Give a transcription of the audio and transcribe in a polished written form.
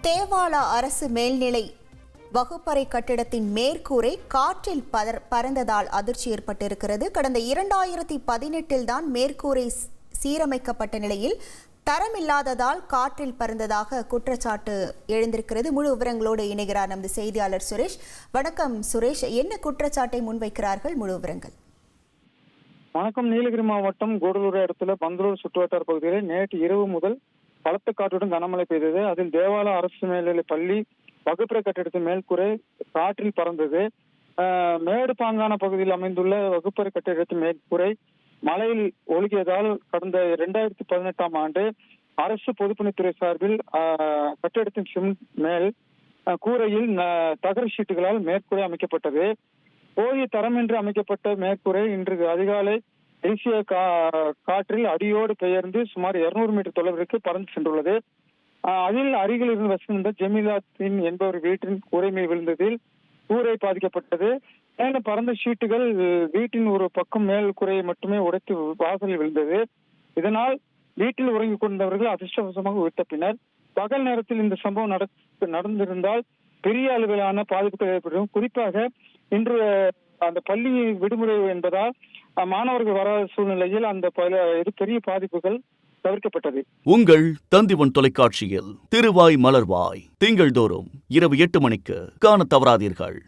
தேவாலா அரசு மேல்நிலை வகுப்பறை கட்டிடத்தின் மேற்கூரை காற்றில் பறந்ததால் அதிர்ச்சி ஏற்பட்டிருக்கிறது. கடந்த 2018 தான் மேற்கூரை சீரமைக்கப்பட்ட நிலையில் தரமில்லாததால் காற்றில் பறந்ததாக குற்றச்சாட்டு எழுந்திருக்கிறது. முழு விவரங்களோடு இணைகிறார் நமது செய்தியாளர் சுரேஷ். வணக்கம் சுரேஷ், என்ன குற்றச்சாட்டை முன்வைக்கிறார்கள்? முழு விவரங்கள். வணக்கம். நீலகிரி மாவட்டம் கூடலூர் இடத்துல பந்தலூர் சுற்றுவட்டார பகுதியில் நேற்று இரவு முதல் பலத்த காற்றுடன் கனமழை பெய்தது. அதில் தேவாலா அரசு மேல்நிலை பள்ளி வகுப்பறை கட்டிடத்தின் மேல்கூரை காற்றில் பறந்தது. மேடு பாங்கான பகுதியில் அமைந்துள்ள வகுப்பறை கட்டிடத்தின் மேற்கூரை மழையில் ஒழுகியதால் கடந்த 2018 ஆண்டு அரசு பொதுப்பணித்துறை சார்பில் கட்டிடத்தின் சிமெண்ட் மேல் கூரையில் தகர ஷீட்டுகளால் மேற்கூரை அமைக்கப்பட்டது. போதிய தரமின்றி அமைக்கப்பட்ட மேற்கூரை இன்று அதிகாலை தேசிய காற்றில் அடியோடு பெயர்ந்து சுமார் 200 மீட்டர் தொலைவிற்கு பறந்து சென்றுள்ளது. அதில் அருகில் இருந்து வசிக்கின்ற ஜெமிலாத்தின் என்பவர் வீட்டின் கூரை மீது விழுந்ததில் கூரை பாதிக்கப்பட்டது. மேலும் பறந்த ஷீட்டுகள் வீட்டின் ஒரு பக்கம் மேல் கூரையை மட்டுமே உடைத்து வாசலில் விழுந்தது. இதனால் வீட்டில் உறங்கிக் கொண்டவர்கள் அதிர்ஷ்டவசமாக உயிர் தப்பினர். பகல் நேரத்தில் இந்த சம்பவம் நடந்திருந்தால் பெரிய அளவிலான பாதிப்புகள் ஏற்படும். குறிப்பாக இன்று அந்த பள்ளி விடுமுறை என்பதால் மாணவர்கள் வராத சூழ்நிலையில் அந்த பெரிய பாதிப்புகள் தவிர்க்கப்பட்டது. உங்கள் தந்திவன் தொலைக்காட்சியில் திருவாய் மலர்வாய் திங்கள் தோறும் இரவு 8 மணிக்கு காண தவறாதீர்கள்.